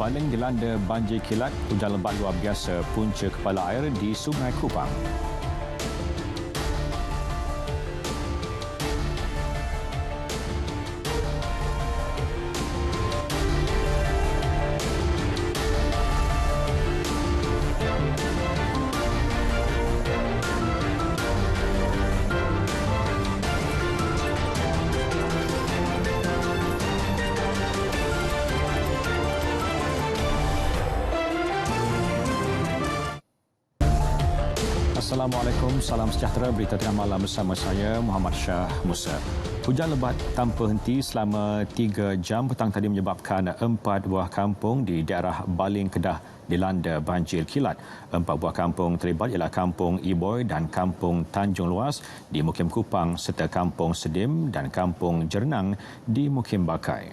Baling dilanda banjir kilat, hujan lebat luar biasa punca kepala air di Sungai Kupang. Assalamualaikum, salam sejahtera. Berita tengah malam bersama saya, Muhammad Shah Musa. Hujan lebat tanpa henti selama 3 jam petang tadi menyebabkan 4 buah kampung di daerah Baling, Kedah dilanda banjir kilat. 4 buah kampung terlibat ialah Kampung Iboy dan Kampung Tanjung Luas di Mukim Kupang serta Kampung Sedim dan Kampung Jernang di Mukim Bakai.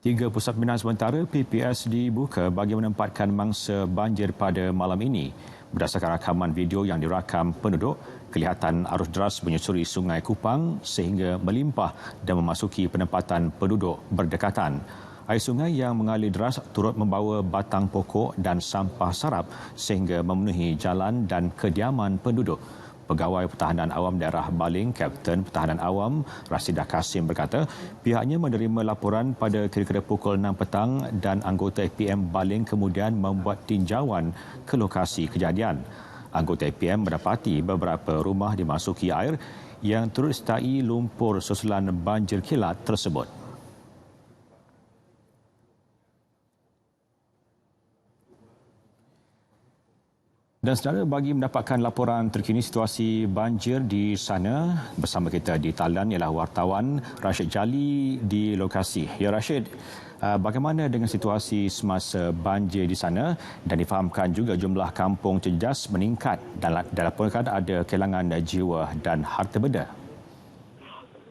3 pusat pembinaan sementara PPS dibuka bagi menempatkan mangsa banjir pada malam ini. Berdasarkan rakaman video yang dirakam penduduk, kelihatan arus deras menyusuri Sungai Kupang sehingga melimpah dan memasuki penempatan penduduk berdekatan. Air sungai yang mengalir deras turut membawa batang pokok dan sampah sarap sehingga memenuhi jalan dan kediaman penduduk. Pegawai Pertahanan Awam Daerah Baling, Kapten Pertahanan Awam Rasidah Kasim berkata, pihaknya menerima laporan pada kira-kira pukul 6 petang dan anggota APM Baling kemudian membuat tinjauan ke lokasi kejadian. Anggota APM mendapati beberapa rumah dimasuki air yang turut sertai lumpur susulan banjir kilat tersebut. Dan saudara, bagi mendapatkan laporan terkini situasi banjir di sana, bersama kita di talian ialah wartawan Rashid Jali di lokasi. Ya Rashid, bagaimana dengan situasi semasa banjir di sana dan difahamkan juga jumlah kampung terjejas meningkat dan dilaporkan ada kehilangan jiwa dan harta benda.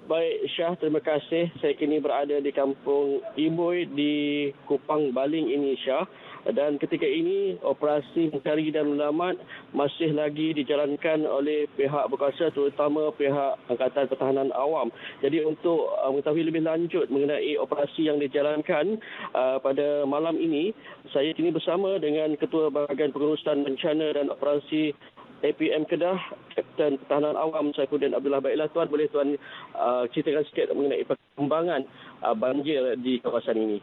Baik Syah, terima kasih. Saya kini berada di Kampung Iboy di Kupang Baling ini Syah. Dan ketika ini operasi mencari dan menyelamat masih lagi dijalankan oleh pihak berkuasa terutama pihak Angkatan Pertahanan Awam. Jadi untuk mengetahui lebih lanjut mengenai operasi yang dijalankan pada malam ini, saya kini bersama dengan Ketua Bahagian Pengurusan Bencana dan Operasi APM Kedah, Kapten Pertahanan Awam Saifuddin Abdullah. Baiklah Tuan, boleh Tuan ceritakan sikit mengenai perkembangan banjir di kawasan ini?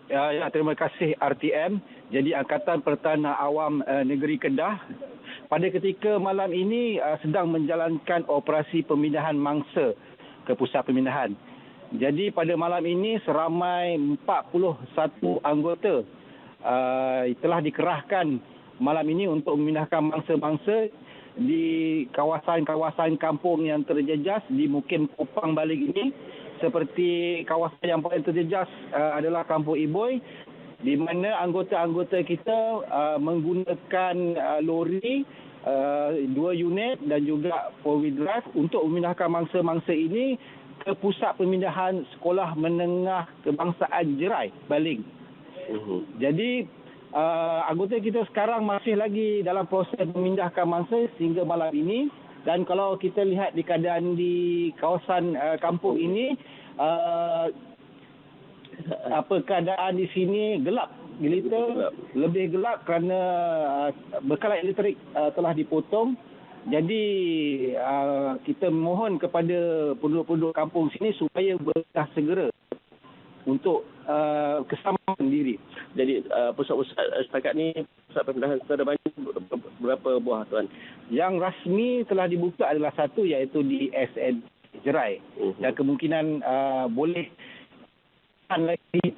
Ya, terima kasih RTM. Jadi Angkatan Pertahanan Awam Negeri Kedah pada ketika malam ini sedang menjalankan operasi pemindahan mangsa ke pusat pemindahan. Jadi pada malam ini seramai 41 anggota telah dikerahkan malam ini untuk memindahkan mangsa-mangsa di kawasan-kawasan kampung yang terjejas di Mukim Kupang Baling ini. Seperti kawasan yang paling terjejas adalah Kampung Iboy, di mana anggota-anggota kita menggunakan lori 2 unit dan juga 4-wheel drive untuk memindahkan mangsa-mangsa ini ke pusat pemindahan Sekolah Menengah Kebangsaan Jerai, Baling. Jadi anggota kita sekarang masih lagi dalam proses memindahkan mangsa sehingga malam ini. Dan kalau kita lihat di keadaan di kawasan kampung ini, keadaan di sini gelap, gelita, lebih gelap kerana bekalan elektrik telah dipotong. Jadi kita mohon kepada penduduk-penduduk kampung sini supaya berusaha segera untuk keselamatan diri. Jadi pusat-pusat setakat ni, pusat pemindahan ada banyak berapa buah Tuan? Yang rasmi telah dibuka adalah satu, iaitu di SN Jerai. Dan kemungkinan boleh lagi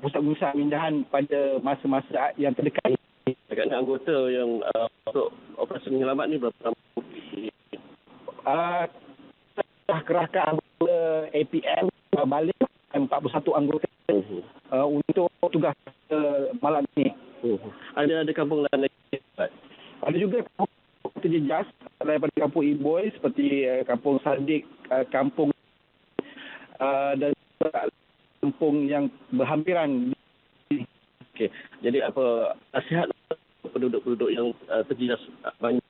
pusat-pusat pemindahan pada masa-masa yang terdekat. Agaknya anggota yang untuk operasi menyelamat ni berapa lama? Telah kerahkan anggota APM balik 41 anggota untuk tugas malam ini. Ada kampung lain lagi? Ada juga kampung terjejas daripada Kampung Iboy seperti Kampung Sadik, Kampung dan kampung yang berhampiran. Okey. Jadi apa nasihat penduduk-penduduk yang terjejas banyak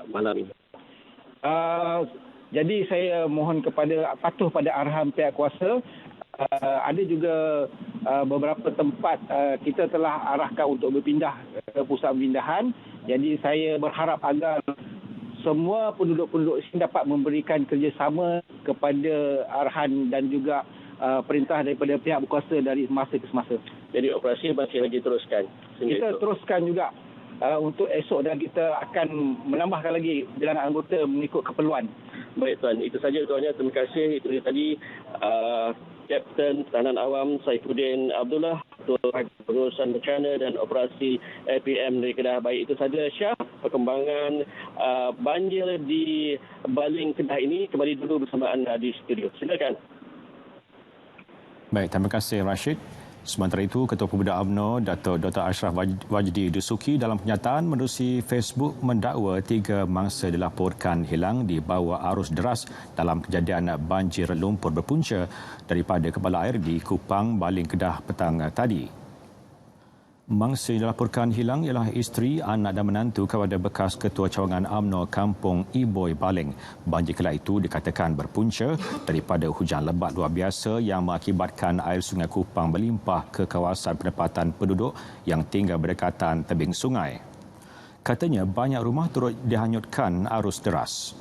malam ini? Jadi saya mohon patuh pada arahan pihak kuasa ada juga beberapa tempat kita telah arahkan untuk berpindah ke pusat pemindahan. Jadi saya berharap agar semua penduduk-penduduk sini dapat memberikan kerjasama kepada arahan dan juga perintah daripada pihak berkuasa dari semasa ke semasa. Jadi operasi masih lagi teruskan? Kita teruskan juga untuk esok dan kita akan menambahkan lagi bilangan anggota mengikut keperluan. Baik Tuan, itu saja tuannya. Terima kasih. Itu tadi Kapten Pertahanan Awam Saifuddin Abdullah, Ketua Pengurusan Bencana dan Operasi APM dari Kedah. Baik, itu saja Syah perkembangan banjir di Baling Kedah ini. Kembali dulu bersama anda di studio. Silakan. Baik, terima kasih Rashid. Sementara itu, Ketua Pemuda UMNO, Dato' Dr. Ashraf Wajdi Dusuki dalam kenyataan menerusi Facebook mendakwa 3 mangsa dilaporkan hilang di bawah arus deras dalam kejadian banjir lumpur berpunca daripada kepala air di Kupang, Baling Kedah petang tadi. Mangsa yang dilaporkan hilang ialah isteri, anak dan menantu kepada bekas Ketua Cawangan UMNO Kampung Iboy Baling. Banjir kala itu dikatakan berpunca daripada hujan lebat luar biasa yang mengakibatkan air sungai Kupang melimpah ke kawasan penempatan penduduk yang tinggal berdekatan tebing sungai. Katanya banyak rumah turut dihanyutkan arus deras.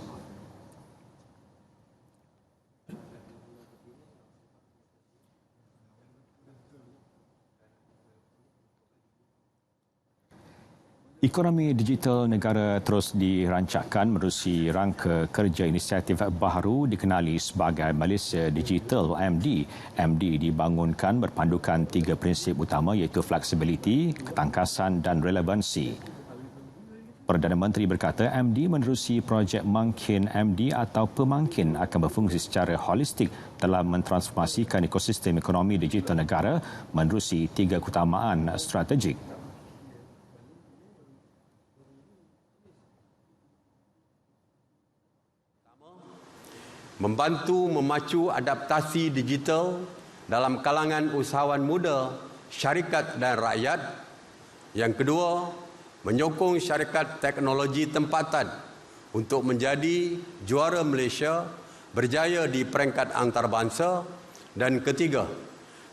Ekonomi digital negara terus dirancangkan menerusi rangka kerja inisiatif baharu dikenali sebagai Malaysia Digital MD. MD dibangunkan berpandukan 3 prinsip utama iaitu fleksibiliti, ketangkasan dan relevansi. Perdana Menteri berkata MD menerusi projek Mangkin MD atau Pemangkin akan berfungsi secara holistik dalam mentransformasikan ekosistem ekonomi digital negara menerusi 3 keutamaan strategik. Membantu memacu adaptasi digital dalam kalangan usahawan muda, syarikat dan rakyat. Yang kedua, menyokong syarikat teknologi tempatan untuk menjadi juara Malaysia, berjaya di peringkat antarabangsa. Dan ketiga,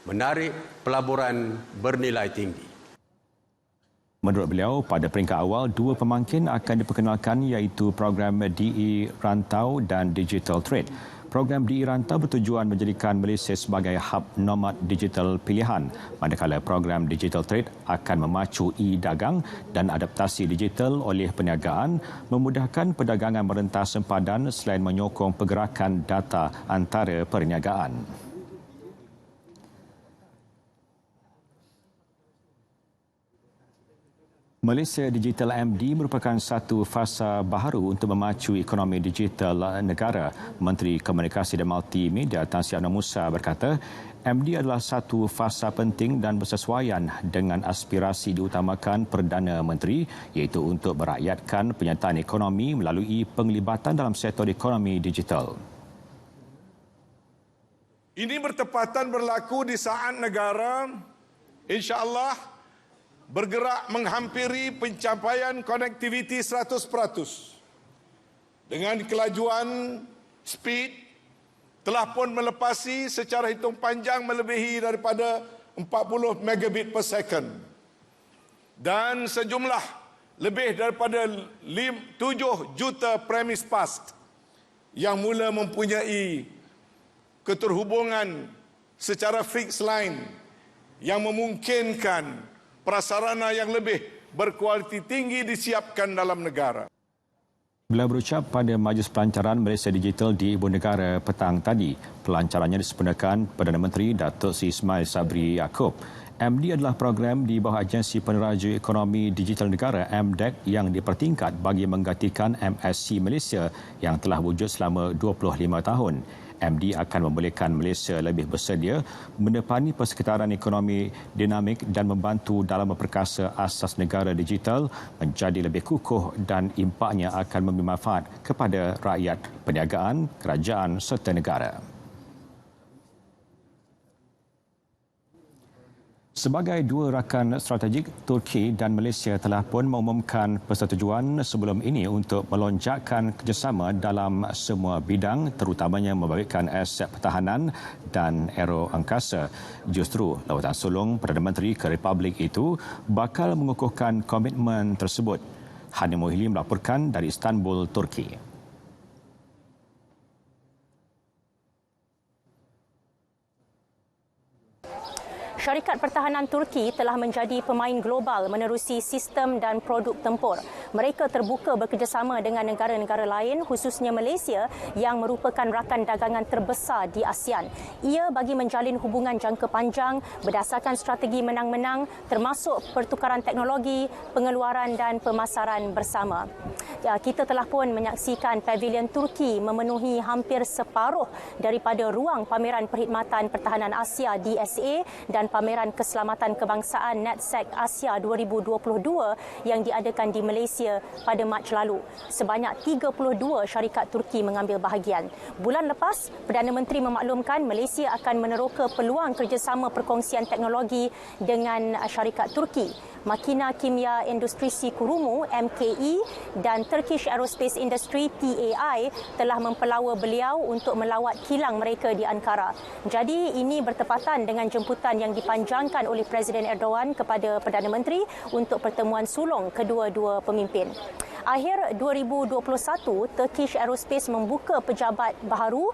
menarik pelaburan bernilai tinggi. Menurut beliau, pada peringkat awal, 2 pemangkin akan diperkenalkan iaitu program DE Rantau dan Digital Trade. Program DE Rantau bertujuan menjadikan Malaysia sebagai hub nomad digital pilihan, manakala program Digital Trade akan memacu e-dagang dan adaptasi digital oleh perniagaan, memudahkan perdagangan merentas sempadan selain menyokong pergerakan data antara perniagaan. Malaysia Digital MD merupakan satu fasa baharu untuk memacu ekonomi digital negara. Menteri Komunikasi dan Multimedia Tan Sri Anwar Musa berkata, MD adalah satu fasa penting dan bersesuaian dengan aspirasi diutamakan Perdana Menteri iaitu untuk merakyatkan penyertaan ekonomi melalui penglibatan dalam sektor ekonomi digital. Ini bertepatan berlaku di saat negara insya-Allah bergerak menghampiri pencapaian konektiviti 100%. Dengan kelajuan speed telah pun melepasi secara hitung panjang melebihi daripada 40 megabit per second. Dan sejumlah lebih daripada 7 juta premise passed yang mula mempunyai keterhubungan secara fixed line yang memungkinkan prasarana yang lebih berkualiti tinggi disiapkan dalam negara. Beliau berucap pada Majlis Pelancaran Malaysia Digital di Ibu Negara petang tadi. Pelancarannya disempurnakan Perdana Menteri Datuk Seri Ismail Sabri Yaakob. MD adalah program di bawah Agensi Peneraju Ekonomi Digital Negara MDEC yang dipertingkat bagi menggantikan MSC Malaysia yang telah wujud selama 25 tahun. MD akan membolehkan Malaysia lebih bersedia menepani persekitaran ekonomi dinamik dan membantu dalam memperkasa asas negara digital menjadi lebih kukuh dan impaknya akan memberi manfaat kepada rakyat, perniagaan, kerajaan serta negara. Sebagai dua rakan strategik, Turki dan Malaysia telah pun mengumumkan persetujuan sebelum ini untuk melonjakkan kerjasama dalam semua bidang, terutamanya membabitkan aset pertahanan dan aero angkasa. Justru, lawatan sulung Perdana Menteri ke Republik itu bakal mengukuhkan komitmen tersebut. Hani Mohili melaporkan dari Istanbul, Turki. Syarikat Pertahanan Turki telah menjadi pemain global menerusi sistem dan produk tempur. Mereka terbuka bekerjasama dengan negara-negara lain, khususnya Malaysia yang merupakan rakan dagangan terbesar di ASEAN. Ia bagi menjalin hubungan jangka panjang berdasarkan strategi menang-menang termasuk pertukaran teknologi, pengeluaran dan pemasaran bersama. Kita telah pun menyaksikan pavilion Turki memenuhi hampir separuh daripada ruang pameran perkhidmatan pertahanan Asia DSA dan pameran keselamatan kebangsaan NatSec Asia 2022 yang diadakan di Malaysia pada Mac lalu. Sebanyak 32 syarikat Turki mengambil bahagian. Bulan lepas, Perdana Menteri memaklumkan Malaysia akan meneroka peluang kerjasama perkongsian teknologi dengan syarikat Turki. Makina Kimia Industrisi Kurumu MKI dan Turkish Aerospace Industry TAI telah mempelawa beliau untuk melawat kilang mereka di Ankara. Jadi ini bertepatan dengan jemputan yang dipanjangkan oleh Presiden Erdogan kepada Perdana Menteri untuk pertemuan sulung kedua-dua pemimpin. Akhir 2021, Turkish Aerospace membuka pejabat baharu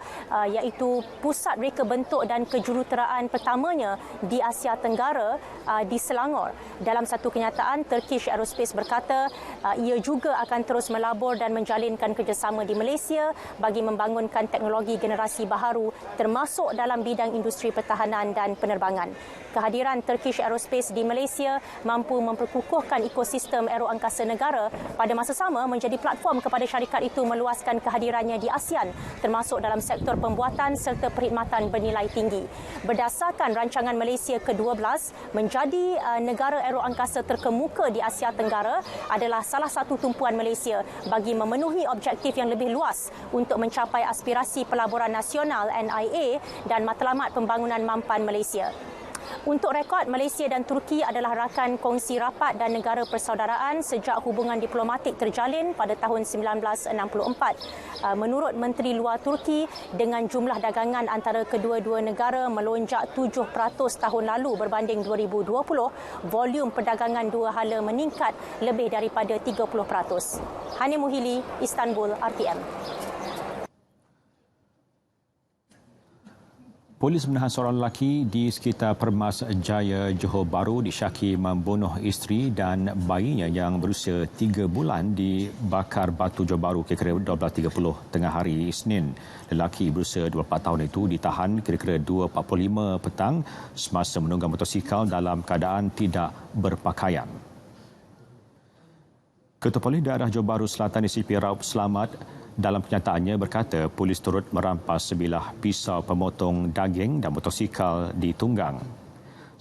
iaitu pusat reka bentuk dan kejuruteraan pertamanya di Asia Tenggara di Selangor. Dalam satu kenyataan, Turkish Aerospace berkata ia juga akan terus melabur dan menjalinkan kerjasama di Malaysia bagi membangunkan teknologi generasi baharu termasuk dalam bidang industri pertahanan dan penerbangan. Kehadiran Turkish Aerospace di Malaysia mampu memperkukuhkan ekosistem aeroangkasa negara, pada masa sama menjadi platform kepada syarikat itu meluaskan kehadirannya di ASEAN termasuk dalam sektor pembuatan serta perkhidmatan bernilai tinggi. Berdasarkan rancangan Malaysia ke-12, menjadi negara aeroangkasa terkemuka di Asia Tenggara adalah salah satu tumpuan Malaysia bagi memenuhi objektif yang lebih luas untuk mencapai aspirasi pelaburan nasional NIA dan matlamat pembangunan mampan Malaysia. Untuk rekod, Malaysia dan Turki adalah rakan kongsi rapat dan negara persaudaraan sejak hubungan diplomatik terjalin pada tahun 1964. Menurut Menteri Luar Turki, dengan jumlah dagangan antara kedua-dua negara melonjak 7% tahun lalu berbanding 2020, volume perdagangan dua hala meningkat lebih daripada 30%. Hani Mohili, Istanbul, RTM. Polis menahan seorang lelaki di sekitar Permas Jaya, Johor Bahru disyaki membunuh isteri dan bayinya yang berusia 3 bulan di Bakar Batu, Johor Bahru kira-kira 12.30 tengah hari Isnin. Lelaki berusia 24 tahun itu ditahan kira-kira 2.45 petang semasa menunggang motosikal dalam keadaan tidak berpakaian. Ketua Polis Daerah Johor Bahru Selatan DCP Raup Selamat dalam kenyataannya berkata polis turut merampas sebilah pisau pemotong daging dan motosikal ditunggang.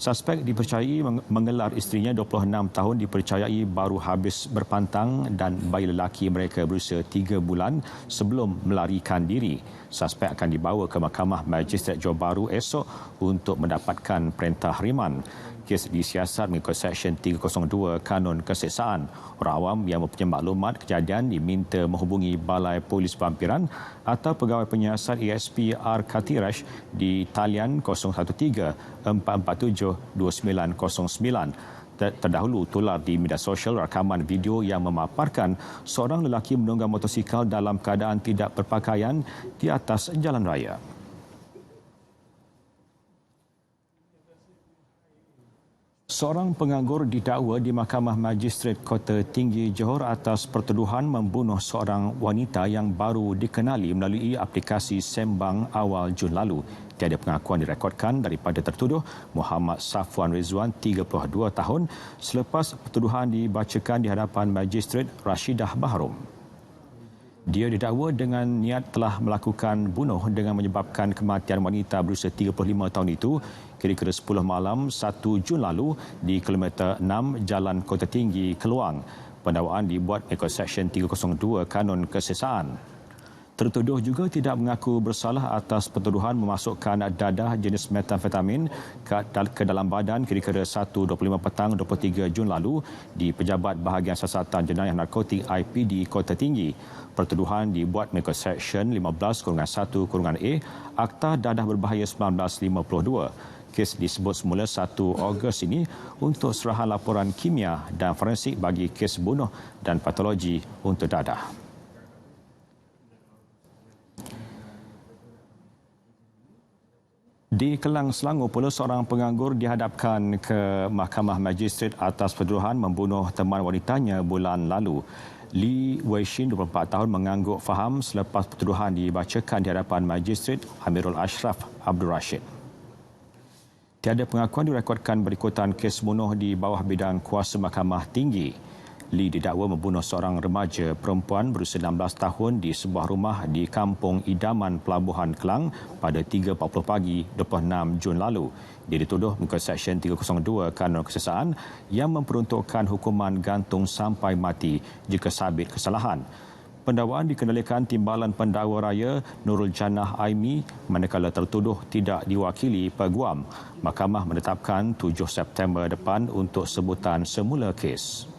Suspek dipercayai mengelar isterinya 26 tahun dipercayai baru habis berpantang dan bayi lelaki mereka berusia 3 bulan sebelum melarikan diri. Suspek akan dibawa ke Mahkamah Magistrate Johor Bahru esok untuk mendapatkan perintah riman. Kes disiasat mengikut Seksyen 302 Kanun Keseksaan. Orang awam yang mempunyai maklumat kejadian diminta menghubungi Balai Polis Pampiran atau Pegawai Penyiasat ESP R. Katirash di talian 013-447-2909. Terdahulu tular di media sosial rakaman video yang memaparkan seorang lelaki menunggang motosikal dalam keadaan tidak berpakaian di atas jalan raya. Seorang penganggur didakwa di Mahkamah Magistrate Kota Tinggi Johor atas pertuduhan membunuh seorang wanita yang baru dikenali melalui aplikasi sembang awal Jun lalu. Tiada pengakuan direkodkan daripada tertuduh Muhammad Safwan Rizwan, 32 tahun, selepas pertuduhan dibacakan di hadapan Magistrate Rashidah Bahrom. Dia didakwa dengan niat telah melakukan bunuh dengan menyebabkan kematian wanita berusia 35 tahun itu kira-kira 10 malam 1 Jun lalu di kilometer 6 Jalan Kota Tinggi, Keluang. Pendakwaan dibuat mengikut Seksyen 302 Kanun Keseksaan. Tertuduh juga tidak mengaku bersalah atas pertuduhan memasukkan dadah jenis metamfetamin ke dalam badan kira-kira 1.25 petang 23 Jun lalu di Pejabat Bahagian Siasatan Jenayah Narkotik IPD Kota Tinggi. Pertuduhan dibuat mengikut Seksyen 15-1-A Akta Dadah Berbahaya 1952. Kes disebut semula 1 Ogos ini untuk serahan laporan kimia dan forensik bagi kes bunuh dan patologi untuk dadah. Di Kelang, Selangor pula seorang penganggur dihadapkan ke Mahkamah Magistrate atas pertuduhan membunuh teman wanitanya bulan lalu. Lee Weishin, 24 tahun, mengangguk faham selepas pertuduhan dibacakan di hadapan Magistrate Amirul Ashraf Abdul Rashid. Tiada pengakuan direkodkan berikutan kes bunuh di bawah bidang kuasa Mahkamah Tinggi. Lee didakwa membunuh seorang remaja perempuan berusia 16 tahun di sebuah rumah di Kampung Idaman, Pelabuhan Kelang pada 3.40 pagi 26 Jun lalu. Dia dituduh mengikut Seksyen 302 Kanun Kesesaan yang memperuntukkan hukuman gantung sampai mati jika sabit kesalahan. Pendakwaan dikendalikan Timbalan Pendakwa Raya Nurul Jannah Aimi manakala tertuduh tidak diwakili peguam. Mahkamah menetapkan 7 September depan untuk sebutan semula kes.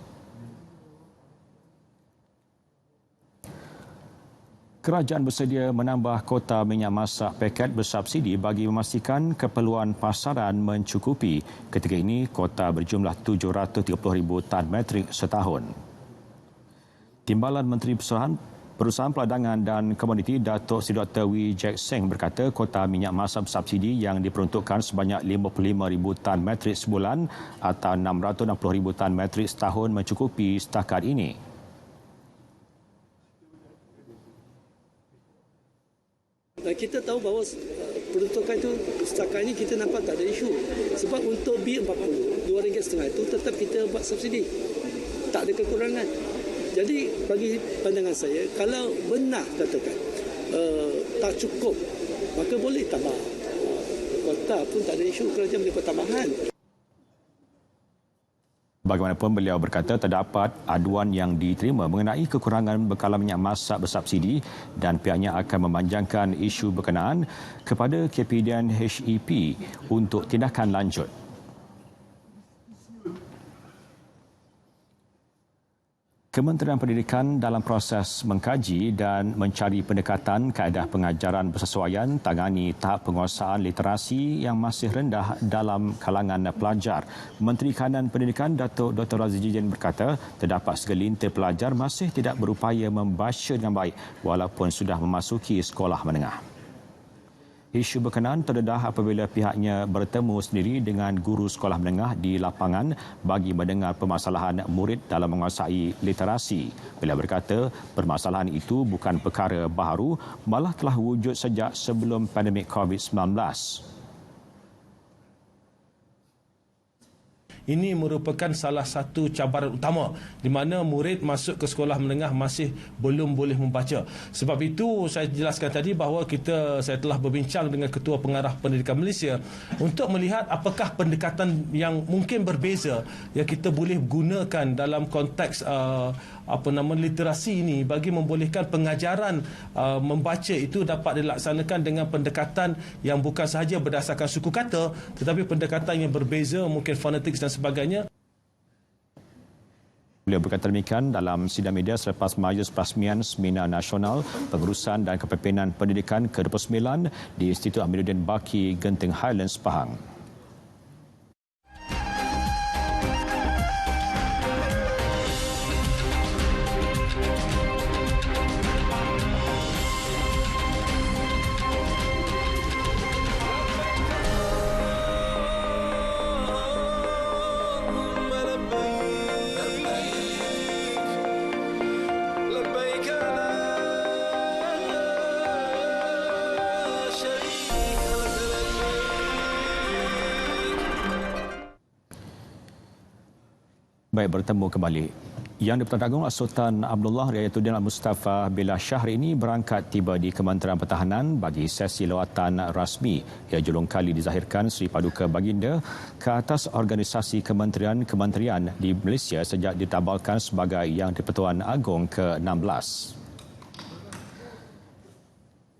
Kerajaan bersedia menambah kota minyak masak paket bersubsidi bagi memastikan keperluan pasaran mencukupi. Ketika ini, kota berjumlah 730,000 tan metrik setahun. Timbalan Menteri Perusahaan Peladangan dan Komoditi Datuk Seri Dr. Wee Jack Seng berkata kota minyak masak bersubsidi yang diperuntukkan sebanyak 55,000 tan metrik sebulan atau 660,000 tan metrik setahun mencukupi setakat ini. Kita tahu bahawa peruntukan itu setakat ini kita nampak tak ada isu. Sebab untuk B40, RM2.5 itu tetap kita buat subsidi. Tak ada kekurangan. Jadi bagi pandangan saya, kalau benar katakan tak cukup, maka boleh tambah. Kota pun tak ada isu, kerajaan boleh buat tambahan. Bagaimanapun beliau berkata terdapat aduan yang diterima mengenai kekurangan bekalan minyak masak bersubsidi dan pihaknya akan memanjangkan isu berkenaan kepada KPDN HEP untuk tindakan lanjut. Kementerian Pendidikan dalam proses mengkaji dan mencari pendekatan kaedah pengajaran bersesuaian tangani tahap penguasaan literasi yang masih rendah dalam kalangan pelajar. Menteri Kanan Pendidikan Datuk Dr. Razif Jijin berkata terdapat segelintir pelajar masih tidak berupaya membaca dengan baik walaupun sudah memasuki sekolah menengah. Isu berkenaan terdedah apabila pihaknya bertemu sendiri dengan guru sekolah menengah di lapangan bagi mendengar permasalahan murid dalam menguasai literasi. Beliau berkata permasalahan itu bukan perkara baharu, malah telah wujud sejak sebelum pandemik COVID-19. Ini merupakan salah satu cabaran utama di mana murid masuk ke sekolah menengah masih belum boleh membaca. Sebab itu saya jelaskan tadi bahawa saya telah berbincang dengan Ketua Pengarah Pendidikan Malaysia untuk melihat apakah pendekatan yang mungkin berbeza yang kita boleh gunakan dalam konteks literasi ini bagi membolehkan pengajaran membaca itu dapat dilaksanakan dengan pendekatan yang bukan sahaja berdasarkan suku kata tetapi pendekatan yang berbeza, mungkin fonetik dan sebagainya. Beliau berkata demikian dalam sidang media selepas majlis perasmian Seminar Nasional Pengurusan dan Kepimpinan Pendidikan ke-29 di Institut Amiruddin Baki, Genting Highlands, Pahang. Baik, bertemu kembali. Yang di-Pertuan Agong Sultan Abdullah Riayatuddin Al-Mustafa Billah Shahri ini berangkat tiba di Kementerian Pertahanan bagi sesi lawatan rasmi. Ia julung kali dizahirkan Seri Paduka Baginda ke atas organisasi kementerian di Malaysia sejak ditabalkan sebagai Yang di-Pertuan Agong ke-16.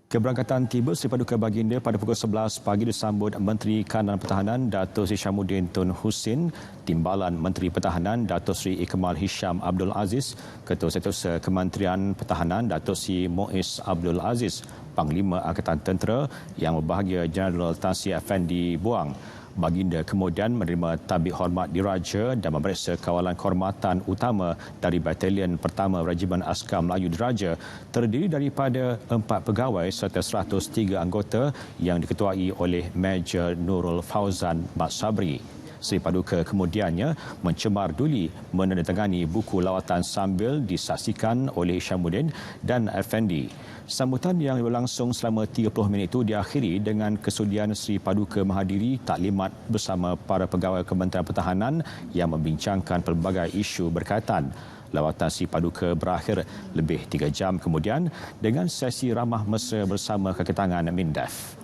Keberangkatan tiba Seri Paduka Baginda pada pukul 11 pagi disambut Menteri Kanan Pertahanan Dato' Seri Syamuddin Tun Hussein, Timbalan Menteri Pertahanan Dato' Seri Ikmal Hisham Abdul Aziz, Ketua Setiausaha Kementerian Pertahanan Dato' Seri Muiz Abdul Aziz, Panglima Angkatan Tentera Yang Berbahagia Jeneral Tan Sri Effendi Buang. Baginda kemudian menerima tabik hormat diraja dan memeriksa kawalan kehormatan utama dari Batalion Pertama Regimen Askar Melayu Diraja terdiri daripada 4 pegawai serta 103 anggota yang diketuai oleh Major Nurul Fauzan Mat Sabri. Seri Paduka kemudiannya mencemar duli menandatangani buku lawatan sambil disaksikan oleh Syamuddin dan Effendi. Sambutan yang berlangsung selama 30 minit itu diakhiri dengan kesudian Seri Paduka menghadiri taklimat bersama para pegawai Kementerian Pertahanan yang membincangkan pelbagai isu berkaitan. Lawatan Seri Paduka berakhir lebih 3 jam kemudian dengan sesi ramah mesra bersama kaki tangan MINDEF.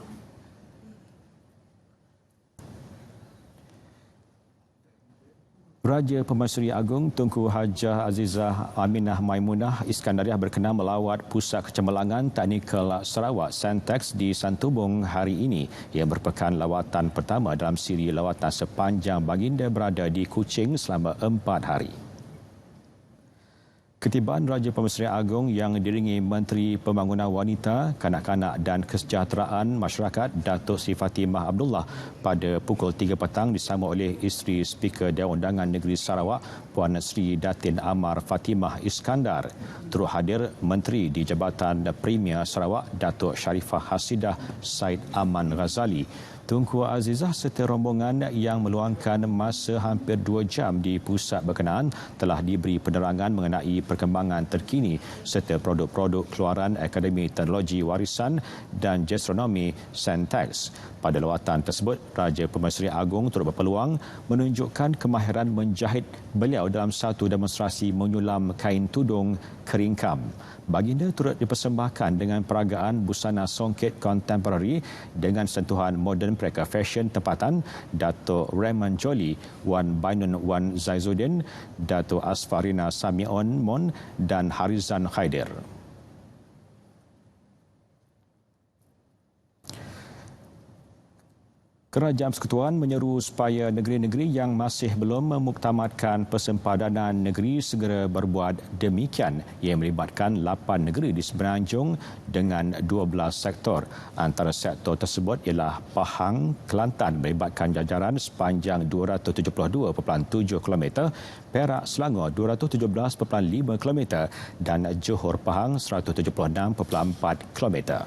Raja Pemaisuri Agong Tunku Hajah Azizah Aminah Maimunah Iskandariah berkenan melawat Pusat Kecemerlangan Teknikal Sarawak Sentex di Santubong hari ini yang merupakan lawatan pertama dalam siri lawatan sepanjang baginda berada di Kuching selama 4 hari. Ketibaan Raja Pemaisuri Agong yang diiringi Menteri Pembangunan Wanita, Kanak-kanak dan Kesejahteraan Masyarakat Datuk Seri Fatimah Abdullah pada pukul 3 petang disambut oleh isteri Speaker Dewan Undangan Negeri Sarawak Puan Sri Datin Amar Fatimah Iskandar. Turut hadir Menteri di Jabatan Premier Sarawak Datuk Sharifah Hasidah Said Aman Ghazali. Tunku Azizah serta rombongan yang meluangkan masa hampir 2 jam di pusat berkenaan telah diberi penerangan mengenai perkembangan terkini serta produk-produk keluaran Akademi Teknologi Warisan dan Gastronomi Sentex. Pada lawatan tersebut, Raja Pemaisuri Agong turut berpeluang menunjukkan kemahiran menjahit beliau dalam satu demonstrasi menyulam kain tudung keringkam. Baginda turut dipersembahkan dengan peragaan busana songket kontemporari dengan sentuhan moden pereka fashion tempatan Dato' Raymond Jolie, Wan Bainun Wan Zaizuddin, Dato' Asfarina Samion Mon dan Harizan Khaidir. Kerajaan Persekutuan menyeru supaya negeri-negeri yang masih belum memuktamadkan persempadanan negeri segera berbuat demikian yang melibatkan 8 negeri di Semenanjung dengan 12 sektor. Antara sektor tersebut ialah Pahang, Kelantan melibatkan jajaran sepanjang 272.7 km, Perak, Selangor 217.5 km dan Johor Pahang 176.4 km.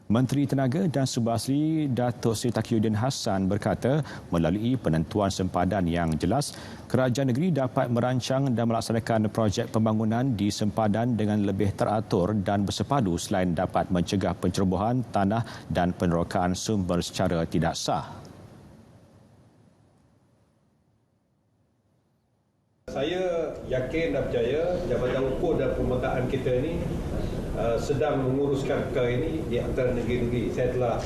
Menteri Tenaga dan Sumber Asli Datuk Seri Taqiyuddin Hassan berkata melalui penentuan sempadan yang jelas, kerajaan negeri dapat merancang dan melaksanakan projek pembangunan di sempadan dengan lebih teratur dan bersepadu selain dapat mencegah pencerobohan tanah dan penerokaan sumber secara tidak sah. Saya yakin dan percaya Jabatan Ukur dan Pemetaan kita ini sedang menguruskan perkara ini di antara negeri-negeri. Saya telah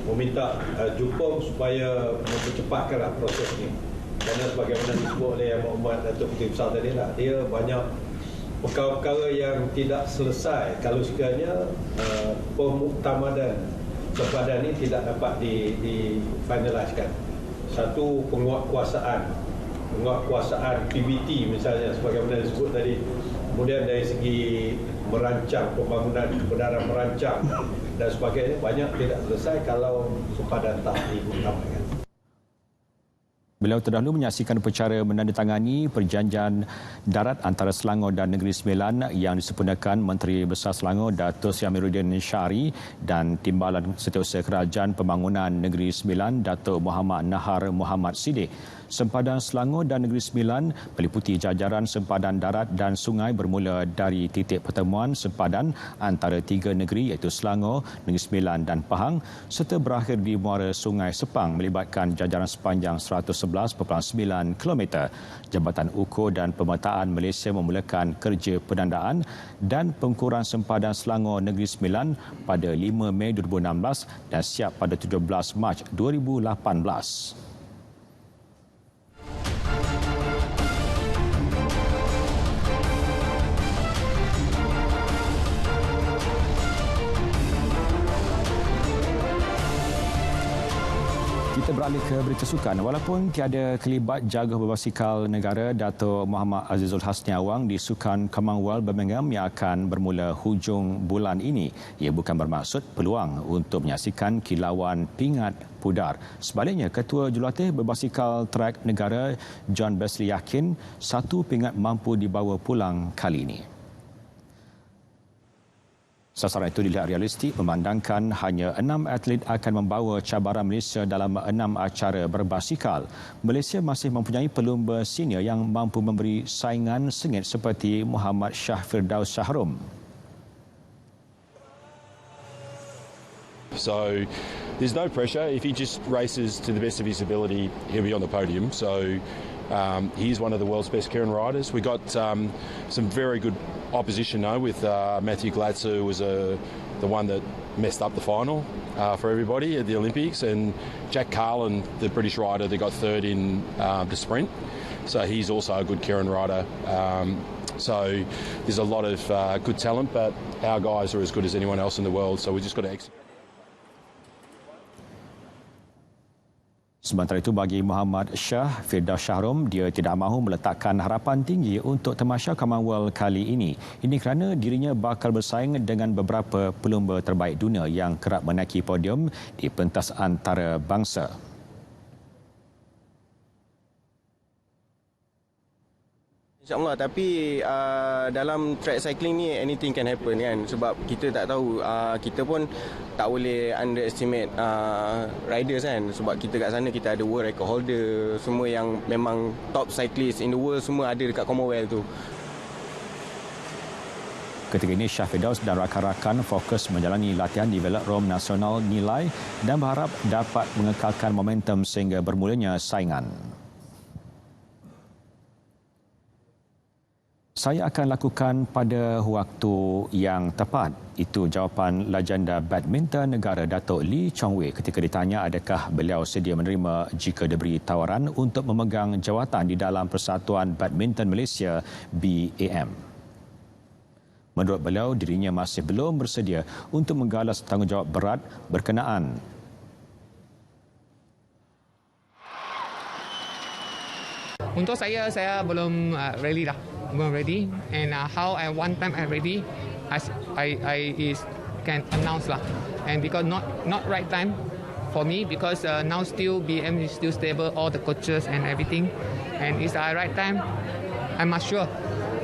meminta Jepun supaya mempercepatkanlah proses ini. Kerana sebagaimana disebut oleh Yang Berhormat Datuk Puteri Besar tadi lah, dia banyak perkara-perkara yang tidak selesai kalau sekiranya pemuktamadan sempadan ini tidak dapat difinaliskan. Satu, penguatkuasaan PBT misalnya sebagaimana disebut tadi. Kemudian dari segi merancang pembangunan, kebenaran merancang dan sebagainya banyak tidak selesai kalau sempadan tak diutamakan. Beliau terdahulu menyaksikan upacara menandatangani perjanjian darat antara Selangor dan Negeri Sembilan yang disempurnakan Menteri Besar Selangor Datuk Seri Amiruddin Syari dan Timbalan Setiausaha Kerajaan Pembangunan Negeri Sembilan Datuk Muhammad Nahar Muhammad Siddiq. Sempadan Selangor dan Negeri Sembilan meliputi jajaran sempadan darat dan sungai bermula dari titik pertemuan sempadan antara 3 negeri iaitu Selangor, Negeri Sembilan dan Pahang serta berakhir di muara Sungai Sepang melibatkan jajaran sepanjang 111.9 km. Jabatan Ukur dan Pemetaan Malaysia memulakan kerja penandaan dan pengukuran sempadan Selangor Negeri Sembilan pada 5 Mei 2016 dan siap pada 17 Mac 2018. Kita beralih ke berita sukan. Walaupun tiada kelibat jaga berbasikal negara Dato' Muhammad Azizul Hasni Awang di Sukan Commonwealth Birmingham yang akan bermula hujung bulan ini, ia bukan bermaksud peluang untuk menyaksikan kilauan pingat pudar. Sebaliknya, Ketua Jurulatih Berbasikal Track Negara John Besley yakin satu pingat mampu dibawa pulang kali ini. Sasaran itu dilihat realistik memandangkan hanya 6 atlet akan membawa cabaran Malaysia dalam 6 acara berbasikal. Malaysia masih mempunyai pelumba senior yang mampu memberi saingan sengit seperti Muhammad Shah Firdaus Shahrom. So there's no pressure. If he just races to the best of his ability, he'll be on the podium. So he's one of the world's best Keirin riders. We got some very good opposition now with Matthew Glatzer, who was the one that messed up the final for everybody at the Olympics, and Jack Carlin, the British rider that got third in the sprint. So he's also a good Keirin rider. So there's a lot of good talent, but our guys are as good as anyone else in the world. So we just got to execute. Sementara itu, bagi Muhammad Shah Firdaus Shahrom, dia tidak mahu meletakkan harapan tinggi untuk tamasya Commonwealth kali ini. Ini kerana dirinya bakal bersaing dengan beberapa pelumba terbaik dunia yang kerap menaiki podium di pentas antarabangsa. InsyaAllah, tapi dalam track cycling ni anything can happen kan, sebab kita tak tahu, kita pun tak boleh underestimate riders kan, sebab kita kat sana kita ada world record holder, semua yang memang top cyclist in the world semua ada dekat Commonwealth tu. Ketika ini, Shah Firdaus dan rakan-rakan fokus menjalani latihan di Velodrome Nasional Nilai dan berharap dapat mengekalkan momentum sehingga bermulanya saingan. Saya akan lakukan pada waktu yang tepat. Itu jawapan legenda badminton negara Dato' Lee Chong Wei ketika ditanya adakah beliau sedia menerima jika diberi tawaran untuk memegang jawatan di dalam Persatuan Badminton Malaysia BAM. Menurut beliau, dirinya masih belum bersedia untuk menggalas tanggungjawab berat berkenaan. Untuk saya belum ready dah. Belum ready, and how I one time I ready, I can announce lah. And because not right time for me, because now still BM is still stable, all the coaches and everything, and it's the right time. I must sure,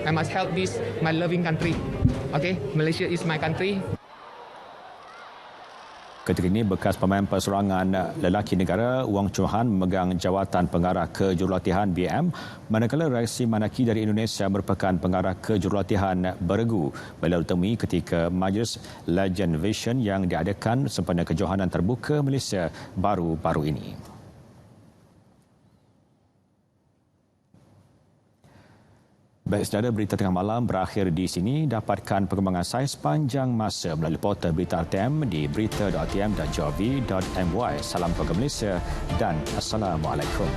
I must help this my loving country. Okay, Malaysia is my country. Ketika ini, bekas pemain perseorangan lelaki negara Wong Chun Han memegang jawatan pengarah kejurulatihan BM, manakala Raisin Manaki dari Indonesia merupakan pengarah kejurulatihan beregu. Beliau ditemui ketika Majlis Legend Vision yang diadakan sempena kejohanan terbuka Malaysia baru-baru ini. Baik, saudara, berita tengah malam berakhir di sini. Dapatkan perkembangan saya sepanjang masa melalui portal berita RTM di berita.rtm.gov.my. Salam keluarga Malaysia dan Assalamualaikum.